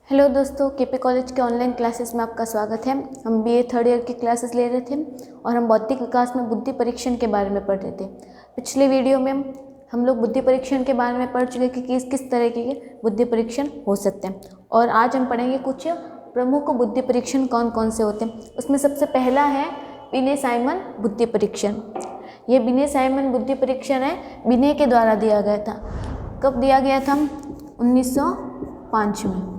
Hello दोस्तों, KP college के online classes में आपका स्वागत है। हम बीए थर्ड ईयर की क्लासेस ले रहे थे और हम बौद्धिक विकास में बुद्धि परीक्षण के बारे में पढ़ रहे थे। पिछले वीडियो में हम लोग बुद्धि परीक्षण के बारे में पढ़ चुके कि किस तरह के बुद्धि परीक्षण हो सकते हैं, और आज हम पढ़ेंगे कुछ प्रमुख बुद्धि परीक्षण कौन कौन से होते हैं। उसमें सबसे पहला है बिने साइमन बुद्धि परीक्षण। ये बिने साइमन बुद्धि परीक्षण है, बिने के द्वारा दिया गया था। कब दिया गया था? 1905 में।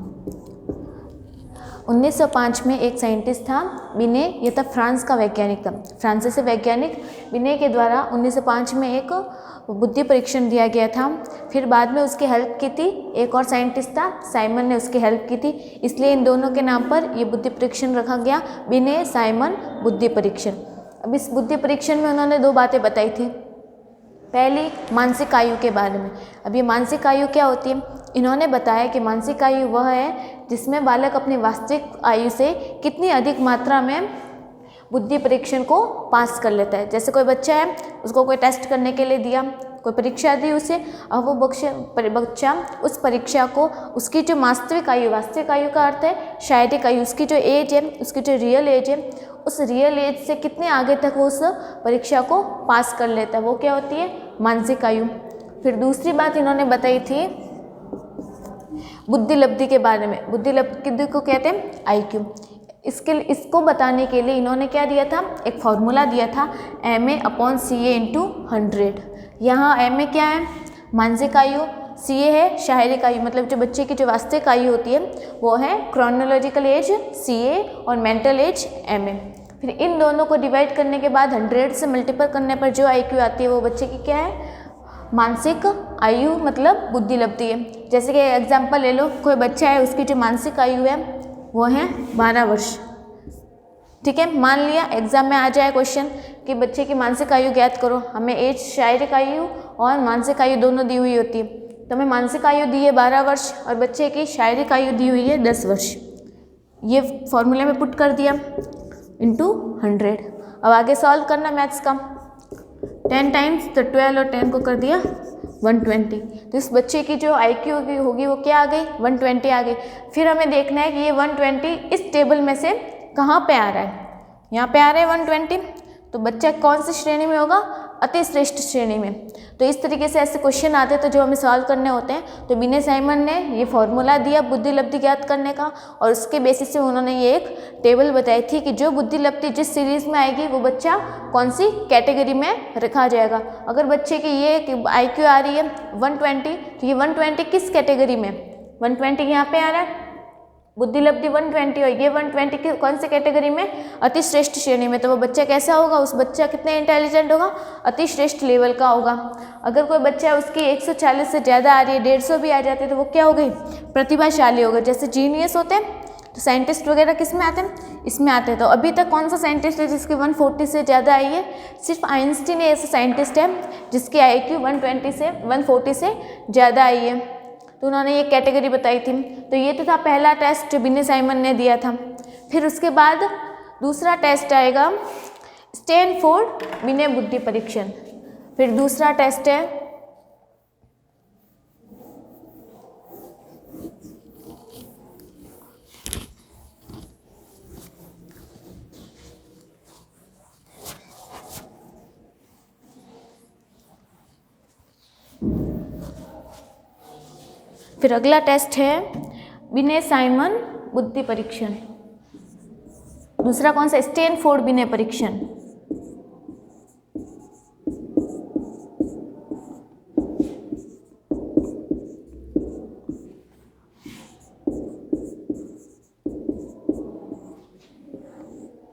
1905 में एक साइंटिस्ट था बिने, ये था फ्रांस का वैज्ञानिक था, फ्रांसीसी वैज्ञानिक बिने के द्वारा 1905 में एक बुद्धि परीक्षण दिया गया था। फिर बाद में उसकी हेल्प की थी एक और साइंटिस्ट था, साइमन ने उसकी हेल्प की थी, इसलिए इन दोनों के नाम पर ये बुद्धि परीक्षण रखा गया, बिने साइमन बुद्धि परीक्षण। अब इस बुद्धि परीक्षण में उन्होंने दो बातें बताई थी। पहली, मानसिक आयु के बारे में। अब ये मानसिक आयु क्या होती है? इन्होंने बताया कि मानसिक आयु वह है जिसमें बालक अपनी वास्तविक आयु से कितनी अधिक मात्रा में बुद्धि परीक्षण को पास कर लेता है। जैसे कोई बच्चा है, उसको कोई टेस्ट करने के लिए दिया, कोई परीक्षा दी उसे, अब वो बच्चा उस परीक्षा को उसकी जो वास्तविक आयु का अर्थ है शारीरिक आयु, उसकी जो एज है, उसकी जो रियल एज है, उस रियल एज से कितने आगे तक वो उस परीक्षा को पास कर लेता है, वो क्या होती है? मानसिक आयु। फिर दूसरी बात इन्होंने बताई थी बुद्धि लब्धि के बारे में। बुद्धि लब्धि को कहते हैं IQ। इसको बताने के लिए इन्होंने क्या दिया था? एक फॉर्मूला दिया था, MA/CA/100। यहाँ MA क्या है? मानसिक आयु, CA है शारीरिक आयु, मतलब जो बच्चे की जो वास्तविक आयु होती है वो है क्रोनोलॉजिकल एज CA और मेंटल एज MA। फिर इन दोनों को डिवाइड करने के बाद 100 से मल्टीपल करने पर जो IQ आती है वो बच्चे की क्या है? मानसिक आयु, मतलब बुद्धि लब्धि है। जैसे कि एग्जांपल ले लो, कोई बच्चा है, उसकी जो मानसिक आयु है वो है 12 वर्ष। ठीक है, मान लिया एग्जाम में आ जाए क्वेश्चन कि बच्चे की मानसिक आयु ज्ञात करो, हमें एज शारीरिक आयु और मानसिक आयु दोनों दी हुई होती है, तो हमें मानसिक आयु दी है 12 वर्ष और बच्चे की शारीरिक आयु दी हुई है 10 वर्ष। ये फॉर्मूले में पुट कर दिया इंटू 100। अब आगे सॉल्व करना मैथ्स का। 10 टाइम्स तो 12 और 10 को कर दिया 120। तो इस बच्चे की जो IQ होगी वो क्या आ गई? 120 आ गई। फिर हमें देखना है कि ये 120 इस टेबल में से कहाँ पे आ रहा है। यहाँ पे आ रहा है 120, तो बच्चा कौन सी श्रेणी में होगा? अति श्रेष्ठ श्रेणी में। तो इस तरीके से ऐसे क्वेश्चन आते हैं तो जो हमें सॉल्व करने होते हैं। तो बिने साइमन ने ये फॉर्मूला दिया बुद्धि लब्धि ज्ञात करने का, और उसके बेसिस से उन्होंने ये एक टेबल बताई थी कि जो बुद्धि लब्धि जिस सीरीज में आएगी वो बच्चा कौन सी कैटेगरी में रखा जाएगा। अगर बच्चे की ये IQ आ रही है 120, तो ये 120 किस कैटेगरी में? 120 यहाँ पे आ रहा है, बुद्धि लब्धि 120, और ये 120 की कौन सी कैटेगरी में? अति श्रेष्ठ श्रेणी में। तो वो बच्चा कैसा होगा? उस बच्चा कितने इंटेलिजेंट होगा? अति श्रेष्ठ लेवल का होगा। अगर कोई बच्चा है उसकी 140 से ज़्यादा आ रही है, 150 भी आ जाती है, तो वो क्या हो गई? प्रतिभाशाली होगा। जैसे जीनियस होते हैं तो साइंटिस्ट वगैरह किस में आते हैं? इसमें आते हैं। तो अभी तक कौन सा साइंटिस्ट है जिसकी 140 से ज़्यादा आई है? सिर्फ आइंस्टीन ऐसा साइंटिस्ट है जिसकी IQ 140 से ज़्यादा आई है। तो उन्होंने ये कैटेगरी बताई थी। तो ये तो था पहला टेस्ट जो बिने साइमन ने दिया था। फिर उसके बाद दूसरा टेस्ट आएगा स्टैनफोर्ड बिने बुद्धि परीक्षण। फिर दूसरा टेस्ट है फिर अगला टेस्ट है बिने साइमन बुद्धि परीक्षण। दूसरा कौन सा? स्टैनफोर्ड बिने परीक्षण।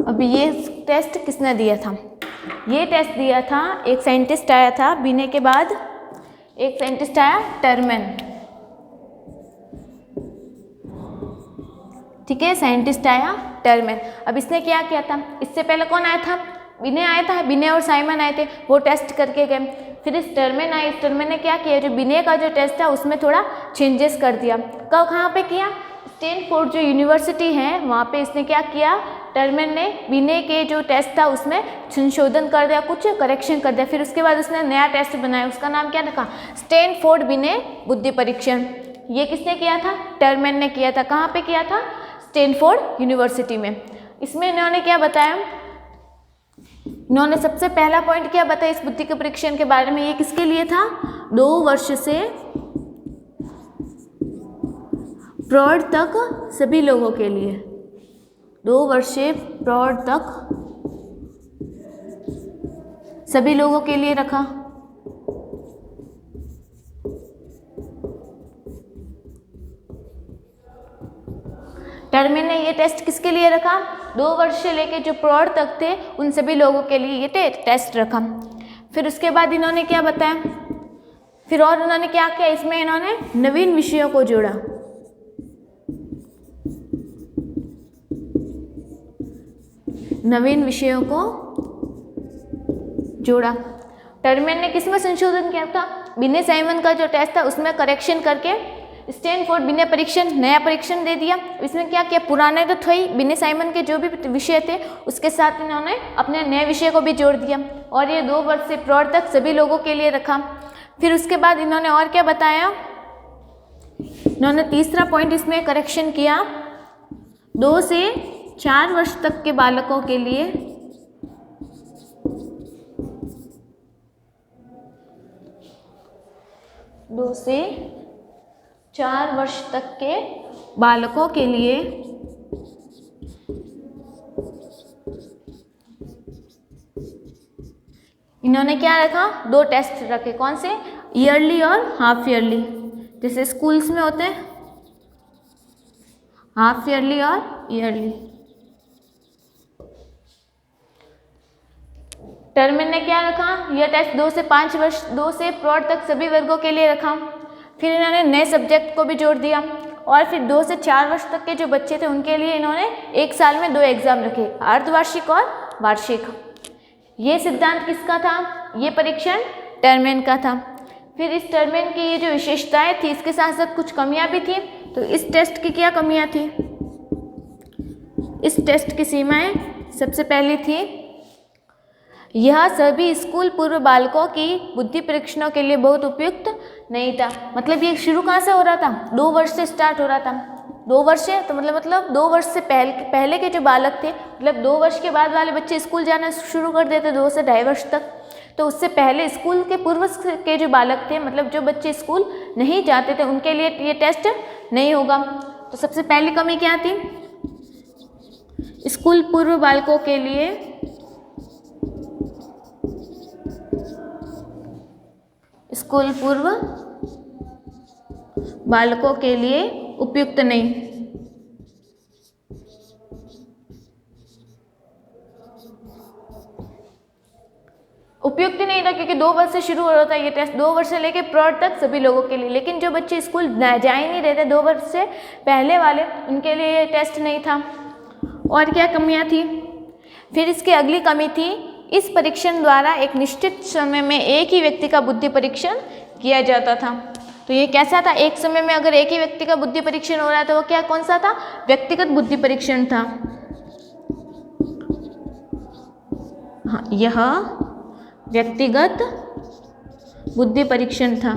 अब ये टेस्ट किसने दिया था? ये टेस्ट दिया था एक साइंटिस्ट आया था बिने के बाद, एक साइंटिस्ट आया टर्मेन। ठीक है, साइंटिस्ट आया टर्मेन। अब इसने क्या किया था? इससे पहले कौन आया था? बिने आया था, बिने और साइमन आए थे, वो टेस्ट करके गए। फिर इस टर्मेन आए, इस टर्मेन ने क्या किया? जो बिने का जो टेस्ट था उसमें थोड़ा चेंजेस कर दिया। कहाँ पे किया? स्टैनफोर्ड जो यूनिवर्सिटी है वहाँ पे इसने क्या किया? टर्मेन ने बिने के जो टेस्ट था उसमें संशोधन कर दिया, कुछ करेक्शन कर दिया। फिर उसके बाद उसने नया टेस्ट बनाया, उसका नाम क्या रखा? स्टैनफोर्ड बिने बुद्धि परीक्षण। ये किसने किया था? टर्मेन ने किया था। कहाँ पे किया था? स्टैनफोर्ड यूनिवर्सिटी में। इसमें इन्होंने क्या बताया? इन्होंने सबसे पहला पॉइंट क्या बताया इस बुद्धि के परीक्षण के बारे में? ये किसके लिए था? 2 वर्ष से प्रौढ़ तक सभी लोगों के लिए। 2 वर्ष से प्रौढ़ तक सभी लोगों के लिए रखा। टर्मेन ने ये टेस्ट किसके लिए रखा? 2 वर्ष से लेके जो प्रौढ़ तक थे उन सभी लोगों के लिए ये टेस्ट रखा। फिर उसके बाद इन्होंने क्या बताया? फिर और उन्होंने क्या किया? इसमें इन्होंने नवीन विषयों को जोड़ा। नवीन विषयों को जोड़ा। टर्मेन ने किसमें संशोधन किया था? बिने साइमन का जो टेस्ट था उसमें करेक्शन करके स्टैनफोर्ड बिने परीक्षण नया परीक्षण दे दिया। इसमें क्या किया? पुराने तो थे ही, बिने साइमन के जो भी विषय थे उसके साथ इन्होंने अपने नए विषय को भी जोड़ दिया और ये 2 वर्ष से प्रौढ़ तक सभी लोगों के लिए रखा। फिर उसके बाद इन्होंने और क्या बताया? इन्होंने तीसरा पॉइंट इसमें करेक्शन किया। 2 से 4 वर्ष तक के बालकों के लिए 2 से 4 वर्ष तक के बालकों के लिए इन्होंने क्या रखा? 2 टेस्ट रखे। कौन से? ईयरली और हाफ ईयरली। जैसे स्कूल्स में होते हैं हाफ ईयरली और ईयरली। टर्मेन ने क्या रखा? यह टेस्ट 2 से 5 वर्ष 2 से प्रौढ़ तक सभी वर्गों के लिए रखा। फिर इन्होंने नए सब्जेक्ट को भी जोड़ दिया और फिर 2 से 4 वर्ष तक के जो बच्चे थे उनके लिए इन्होंने 1 साल में 2 एग्जाम रखे, अर्धवार्षिक और वार्षिक। ये सिद्धांत किसका था? ये परीक्षण टर्मेन का था। फिर इस टर्मेन की ये जो विशेषताएं थी इसके साथ साथ कुछ कमियां भी थी। तो इस टेस्ट की क्या कमियां थी? इस टेस्ट की सीमाएं सबसे पहली थी यह सभी स्कूल पूर्व बालकों की बुद्धि परीक्षणों के लिए बहुत उपयुक्त नहीं था। मतलब ये शुरू कहाँ से हो रहा था? 2 वर्ष से स्टार्ट हो रहा था। 2 वर्ष से तो मतलब 2 वर्ष से पहले के जो बालक थे, मतलब 2 वर्ष के बाद वाले बच्चे स्कूल जाना शुरू कर देते 2 से 2.5 वर्ष तक। तो उससे पहले स्कूल के पूर्व के जो बालक थे, मतलब जो बच्चे स्कूल नहीं जाते थे, उनके लिए ये टेस्ट नहीं होगा। तो सबसे पहली कमी क्या थी? स्कूल पूर्व बालकों के लिए स्कूल पूर्व बालकों के लिए उपयुक्त नहीं। उपयुक्त नहीं था क्योंकि 2 वर्ष से शुरू हो रहा था ये टेस्ट, 2 वर्ष से लेकर प्रौढ़ तक सभी लोगों के लिए। लेकिन जो बच्चे स्कूल जा ही नहीं रहे थे 2 वर्ष से पहले वाले, उनके लिए ये टेस्ट नहीं था। और क्या कमियां थी? फिर इसकी अगली कमी थी इस परीक्षण द्वारा एक निश्चित समय में एक ही व्यक्ति का बुद्धि परीक्षण किया जाता था। तो ये कैसा था? एक समय में अगर एक ही व्यक्ति का बुद्धि परीक्षण हो रहा है तो वो क्या कौन सा था? व्यक्तिगत बुद्धि परीक्षण था। हाँ, यह व्यक्तिगत बुद्धि परीक्षण था।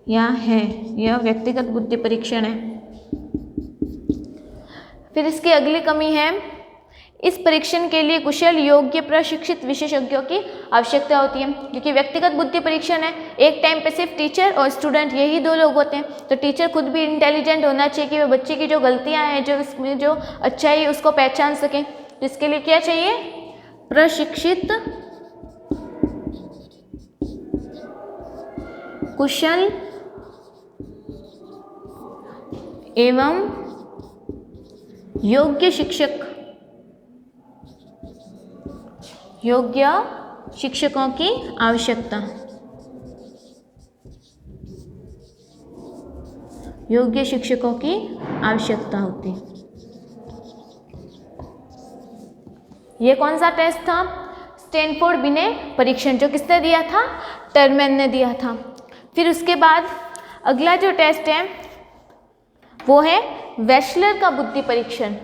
यह व्यक्तिगत बुद्धि परीक्षण है। फिर इसकी अगली कमी है इस परीक्षण के लिए कुशल, योग्य, प्रशिक्षित विशेषज्ञों की आवश्यकता होती है। क्योंकि व्यक्तिगत बुद्धि परीक्षण है, एक टाइम पे सिर्फ टीचर और स्टूडेंट यही 2 लोग होते हैं। तो टीचर खुद भी इंटेलिजेंट होना चाहिए कि वो बच्चे की जो गलतियां हैं, जो इसमें जो अच्छाई है उसको पहचान सकें। तो इसके लिए क्या चाहिए? प्रशिक्षित, कुशल एवं योग्य शिक्षकों की आवश्यकता। योग्य शिक्षकों की आवश्यकता होती। ये कौन सा टेस्ट था? स्टैनफोर्ड बिने परीक्षण, जो किसने दिया था? टर्मेन ने दिया था। फिर उसके बाद अगला जो टेस्ट है वो है वेशलर का बुद्धि परीक्षण।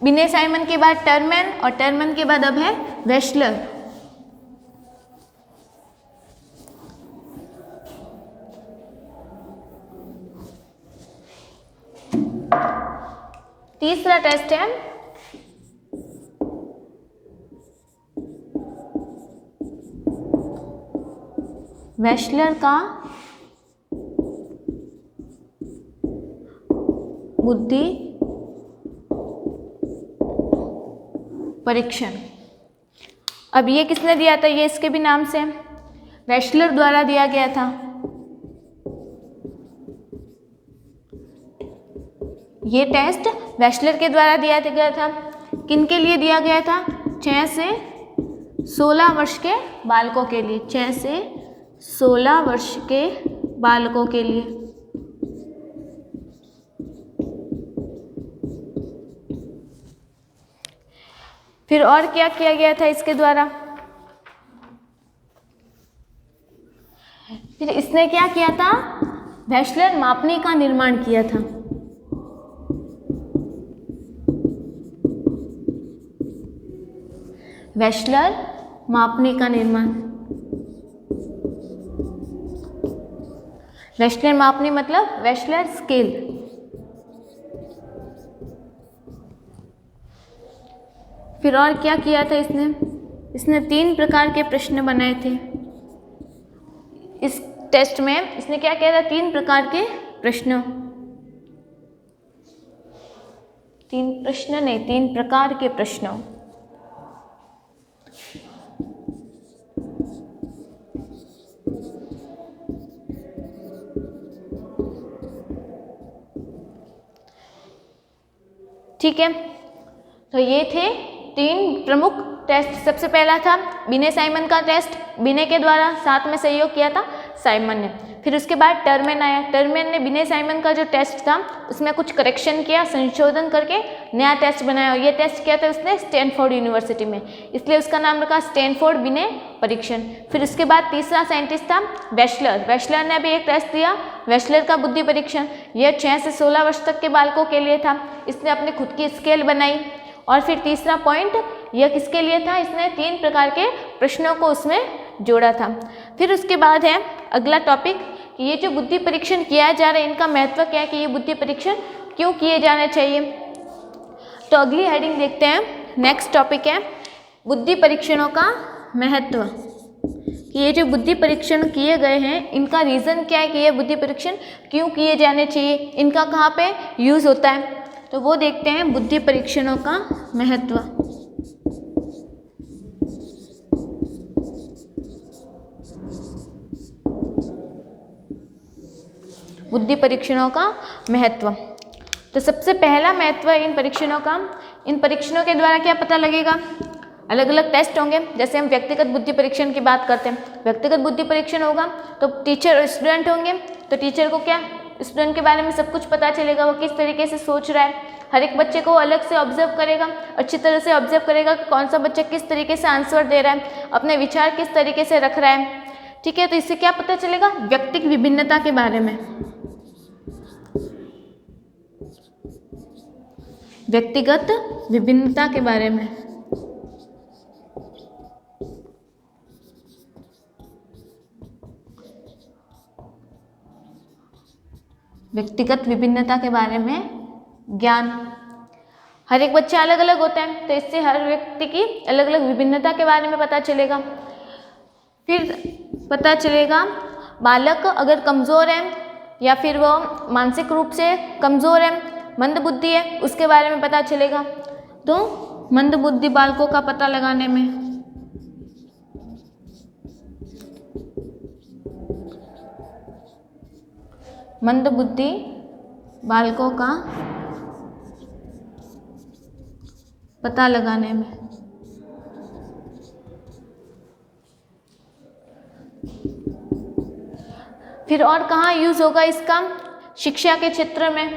बिने साइमन के बाद टर्मेन और टर्मेन के बाद अब है वेशलर। तीसरा टेस्ट है वेशलर का बुद्धि परीक्षण। अब ये किसने दिया था, ये इसके भी नाम से वेशलर द्वारा दिया गया था। ये टेस्ट वेशलर के द्वारा दिया गया था। किनके लिए दिया गया था? 6 से 16 वर्ष के बालकों के लिए, 6 से 16 वर्ष के बालकों के लिए। फिर और क्या किया गया था इसके द्वारा? फिर इसने क्या किया था? वेशलर मापनी का निर्माण किया था। वेशलर मापनी का निर्माण। वेशलर मापनी मतलब वेशलर स्केल। फिर और क्या किया था इसने? इसने 3 प्रकार के प्रश्न बनाए थे। इस टेस्ट में इसने क्या किया था? 3 प्रकार के प्रश्न, 3 प्रकार के प्रश्नों। ठीक है, तो ये थे 3 प्रमुख टेस्ट। सबसे पहला था बिने साइमन का टेस्ट, बिने के द्वारा, साथ में सहयोग किया था साइमन ने। फिर उसके बाद टर्मेन आया। टर्मेन ने बिने साइमन का जो टेस्ट था उसमें कुछ करेक्शन किया, संशोधन करके नया टेस्ट बनाया। और ये टेस्ट किया था उसने स्टैनफोर्ड यूनिवर्सिटी में, इसलिए उसका नाम रखा स्टैनफोर्ड बिने परीक्षण। फिर उसके बाद तीसरा साइंटिस्ट था वेशलर। वेशलर ने भी एक टेस्ट दिया, वेशलर का बुद्धि परीक्षण। यह 6 से 16 वर्ष तक के बालकों के लिए था। इसने अपनी खुद की स्केल बनाई। और फिर तीसरा पॉइंट यह किसके लिए था? इसने 3 प्रकार के प्रश्नों को उसमें जोड़ा था। फिर उसके बाद है अगला टॉपिक कि ये जो बुद्धि परीक्षण किया जा रहा है इनका महत्व क्या है, कि ये बुद्धि परीक्षण क्यों किए जाने चाहिए। तो अगली हेडिंग देखते हैं। नेक्स्ट टॉपिक है बुद्धि परीक्षणों का महत्व। कि ये जो बुद्धि परीक्षण किए गए हैं इनका रीज़न क्या है, कि ये बुद्धि परीक्षण क्यों किए जाने चाहिए, इनका कहाँ पे यूज़ होता है। तो वो देखते हैं बुद्धि परीक्षणों का महत्व। बुद्धि परीक्षणों का महत्व। तो सबसे पहला महत्व है इन परीक्षणों का। इन परीक्षणों के द्वारा क्या पता लगेगा? अलग अलग टेस्ट होंगे। जैसे हम व्यक्तिगत बुद्धि परीक्षण की बात करते हैं, व्यक्तिगत बुद्धि परीक्षण होगा तो टीचर और स्टूडेंट होंगे। तो टीचर को क्या, स्टूडेंट के बारे में सब कुछ पता चलेगा, वो किस तरीके से सोच रहा है। हर एक बच्चे को अलग से ऑब्जर्व करेगा, अच्छी तरह से ऑब्जर्व करेगा कि कौन सा बच्चा किस तरीके से आंसर दे रहा है, अपने विचार किस तरीके से रख रहा है। ठीक है, तो इससे क्या पता चलेगा? व्यक्तिगत विभिन्नता के बारे में। व्यक्तिगत विभिन्नता के बारे में। व्यक्तिगत विभिन्नता के बारे में ज्ञान। हर एक बच्चा अलग अलग होता है, तो इससे हर व्यक्ति की अलग अलग विभिन्नता के बारे में पता चलेगा। फिर पता चलेगा बालक अगर कमज़ोर है या फिर वो मानसिक रूप से कमज़ोर है, मंद बुद्धि है, उसके बारे में पता चलेगा। तो मंद बुद्धि बालकों का पता लगाने में, मंद बुद्धि बालकों का पता लगाने में। फिर और कहाँ यूज़ होगा इसका? शिक्षा के क्षेत्र में।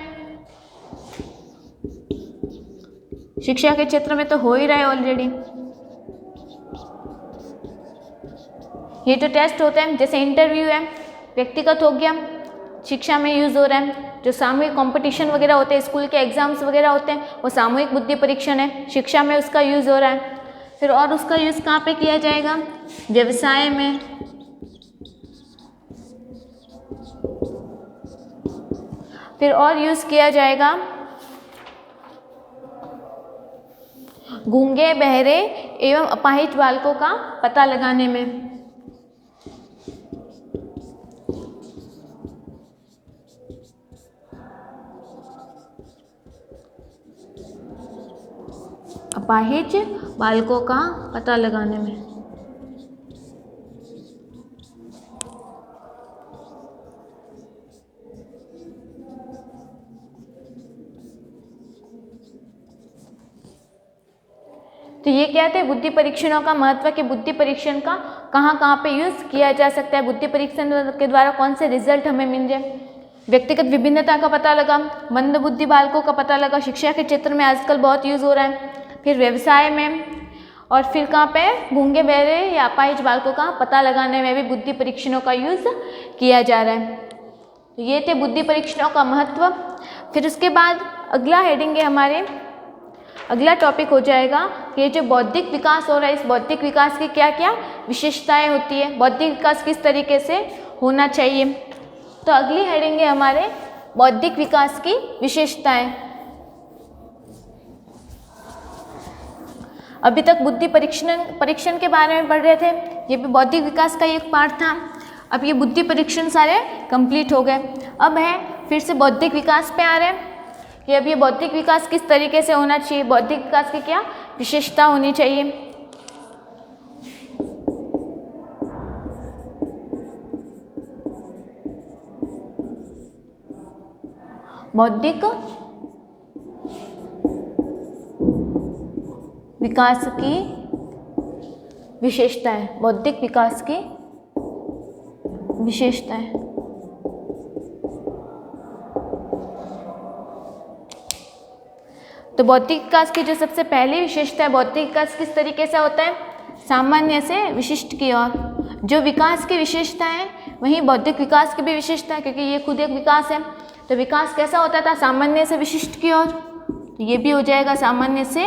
शिक्षा के क्षेत्र में तो हो ही रहा है ऑलरेडी। ये जो टेस्ट होते हैं, जैसे इंटरव्यू है, व्यक्तिगत हो गया, शिक्षा में यूज़ हो रहा है। जो सामूहिक कंपटीशन वगैरह होते हैं, स्कूल के एग्जाम्स वगैरह होते हैं, वो सामूहिक बुद्धि परीक्षण है, शिक्षा में उसका यूज़ हो रहा है। फिर और उसका यूज़ कहाँ पे किया जाएगा? व्यवसाय में। फिर और यूज़ किया जाएगा गूंगे, बहरे एवं अपाहिज बालकों का पता लगाने में। अपाहिज बालकों का पता लगाने में। तो ये क्या थे बुद्धि परीक्षणों का महत्व, कि बुद्धि परीक्षण का कहाँ पे यूज़ किया जा सकता है, बुद्धि परीक्षण के द्वारा कौन से रिजल्ट हमें मिल जाए। व्यक्तिगत विभिन्नता का पता लगा, मंद बुद्धि बालकों का पता लगा, शिक्षा के क्षेत्र में आजकल बहुत यूज़ हो रहा है, फिर व्यवसाय में, और फिर कहाँ पे गूंगे, बहरे या अपाहिज बालकों का पता लगाने में भी बुद्धि परीक्षणों का यूज़ किया जा रहा है। तो ये थे बुद्धि परीक्षणों का महत्व। फिर उसके बाद अगला हेडिंग है हमारे, अगला टॉपिक हो जाएगा कि ये जो बौद्धिक विकास हो रहा है, इस बौद्धिक विकास की क्या क्या विशेषताएं होती है, बौद्धिक विकास किस तरीके से होना चाहिए। तो अगली हेडिंग है हमारे बौद्धिक विकास की विशेषताएं। अभी तक बुद्धि परीक्षण के बारे में पढ़ रहे थे, ये भी बौद्धिक विकास का एक पार्ट था। अब ये बुद्धि परीक्षण सारे कंप्लीट हो गए, अब है फिर से बौद्धिक विकास पे आ रहे हैं कि अब ये बौद्धिक विकास किस तरीके से होना चाहिए, बौद्धिक विकास की क्या विशेषता होनी चाहिए। बौद्धिक विकास की विशेषताएं, बौद्धिक विकास की विशेषताएं। तो बौद्धिक विकास की जो सबसे पहली विशेषता है, बौद्धिक विकास किस तरीके से होता है, सामान्य से विशिष्ट की ओर। जो विकास की विशेषता है वहीं बौद्धिक विकास की भी विशेषता है, क्योंकि ये खुद एक विकास है। तो विकास कैसा होता था, सामान्य से विशिष्ट की ओर, तो ये भी हो जाएगा सामान्य से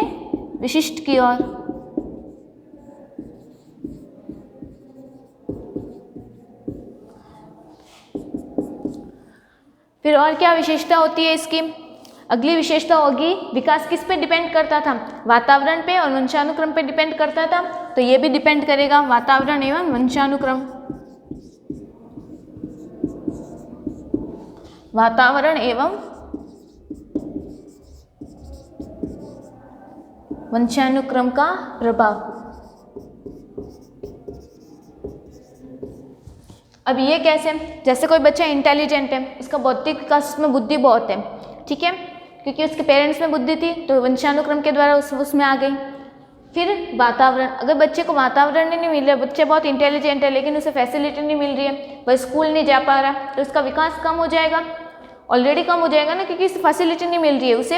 विशिष्ट की ओर। फिर और क्या विशेषता होती है इसकी, अगली विशेषता होगी विकास किस पे डिपेंड करता था, वातावरण पे और वंशानुक्रम पे डिपेंड करता था। तो ये भी डिपेंड करेगा वातावरण एवं वंशानुक्रम, वातावरण एवं वंशानुक्रम का प्रभाव। अब ये कैसे, जैसे कोई बच्चा इंटेलिजेंट है, उसका बौद्धिक विकास में बुद्धि बहुत है, ठीक है, क्योंकि उसके पेरेंट्स में बुद्धि थी तो वंशानुक्रम के द्वारा उसमें आ गई। फिर वातावरण, अगर बच्चे को वातावरण नहीं मिल रहा, बच्चा बहुत इंटेलिजेंट है लेकिन उसे फैसिलिटी नहीं मिल रही है, वह स्कूल नहीं जा पा रहा, तो उसका विकास कम हो जाएगा, ऑलरेडी कम हो जाएगा ना, क्योंकि उसे फैसिलिटी नहीं मिल रही है, उसे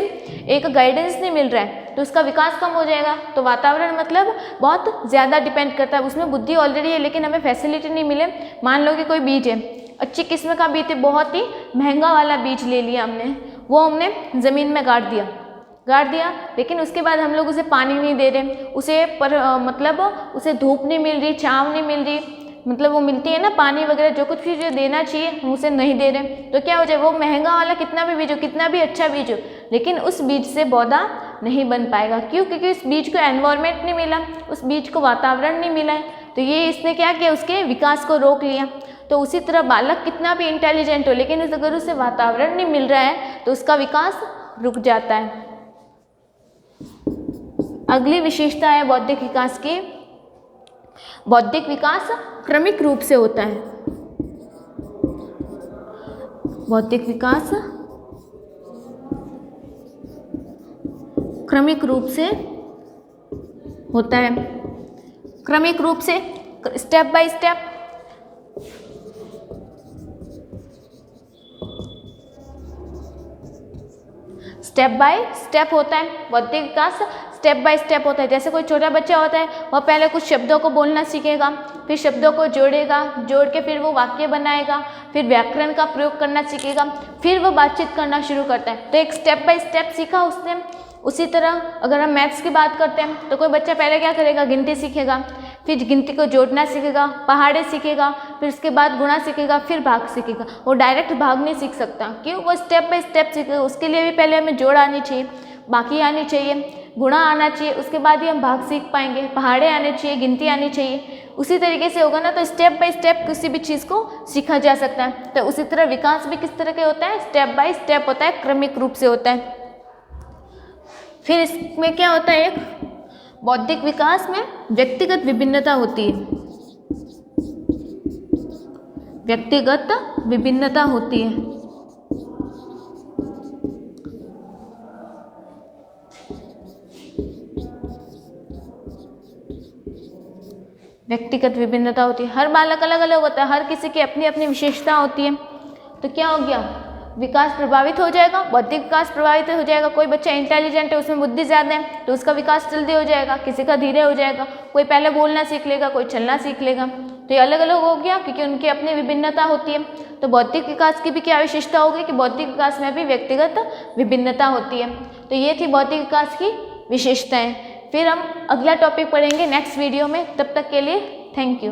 एक गाइडेंस नहीं मिल रहा है, तो उसका विकास कम हो जाएगा। तो वातावरण मतलब बहुत ज़्यादा डिपेंड करता है, उसमें बुद्धि ऑलरेडी है लेकिन हमें फैसिलिटी नहीं मिले। मान लो कि कोई बीज है, अच्छी किस्म का बीज है, बहुत ही महंगा वाला बीज ले लिया हमने, वो हमने ज़मीन में गाड़ दिया, लेकिन उसके बाद हम लोग उसे पानी नहीं दे रहे, उसे मतलब उसे धूप नहीं मिल रही, छाँव नहीं मिल रही, मतलब वो मिलती है ना पानी वगैरह, जो कुछ भी जो देना चाहिए हम उसे नहीं दे रहे, तो क्या हो जाए, वो महंगा वाला कितना भी बीज हो, कितना भी अच्छा बीज हो, लेकिन उस बीज से पौधा नहीं बन पाएगा। क्यों? क्योंकि उस बीज को एनवायरनमेंट नहीं मिला, उस बीज को वातावरण नहीं मिला है, तो ये इसने क्या किया, उसके विकास को रोक लिया। तो उसी तरह बालक कितना भी इंटेलिजेंट हो, लेकिन अगर उसे वातावरण नहीं मिल रहा है तो उसका विकास रुक जाता है। अगली विशेषता है बौद्धिक विकास की, बौद्धिक विकास क्रमिक रूप से होता है। बौद्धिक विकास क्रमिक रूप से होता है, क्रमिक रूप से, step by step. Step by step होता है बौद्धिक विकास, स्टेप बाय स्टेप होता है। जैसे कोई छोटा बच्चा होता है, वह पहले कुछ शब्दों को बोलना सीखेगा, फिर शब्दों को जोड़ेगा, जोड़ के फिर वो वाक्य बनाएगा, फिर व्याकरण का प्रयोग करना सीखेगा, फिर वो बातचीत करना शुरू करता है। तो एक स्टेप बाय स्टेप सीखा उसने। उसी तरह अगर हम मैथ्स की बात करते हैं तो कोई बच्चा पहले क्या करेगा, गिनती सीखेगा, फिर गिनती को जोड़ना सीखेगा, पहाड़े सीखेगा, फिर उसके बाद गुणा सीखेगा, फिर भाग सीखेगा। वो डायरेक्ट भाग नहीं सीख सकता, क्यों? वो स्टेप बाय स्टेप सीखेगा। उसके लिए भी पहले हमें जोड़ आनी चाहिए, बाकी आनी चाहिए, गुणा आना चाहिए, उसके बाद ही हम भाग सीख पाएंगे, पहाड़े आने चाहिए, गिनती आनी चाहिए। उसी तरीके से होगा ना तो स्टेप बाय स्टेप किसी भी चीज़ को सीखा जा सकता है। तो उसी तरह विकास भी किस तरह के होता है, स्टेप बाय स्टेप होता है, क्रमिक रूप से होता है। फिर इसमें क्या होता है, एक बौद्धिक विकास में व्यक्तिगत विभिन्नता होती है, व्यक्तिगत विभिन्नता होती है। व्यक्तिगत विभिन्नता होती है, हर बालक अलग अलग होता है, हर किसी की अपनी अपनी विशेषता होती है। तो क्या हो गया, विकास प्रभावित हो जाएगा, बौद्धिक विकास प्रभावित हो जाएगा। कोई बच्चा इंटेलिजेंट है, उसमें बुद्धि ज़्यादा है, तो उसका विकास जल्दी हो जाएगा, किसी का धीरे हो जाएगा। कोई पहले बोलना सीख लेगा, कोई चलना सीख लेगा। तो ये अलग अलग हो गया क्योंकि उनकी अपनी विभिन्नता होती है। तो बौद्धिक विकास की भी क्या विशेषता होगी कि बौद्धिक विकास में भी व्यक्तिगत विभिन्नता होती है। तो ये थी बौद्धिक विकास की विशेषताएं। फिर हम अगला टॉपिक पढ़ेंगे नेक्स्ट वीडियो में। तब तक के लिए थैंक यू।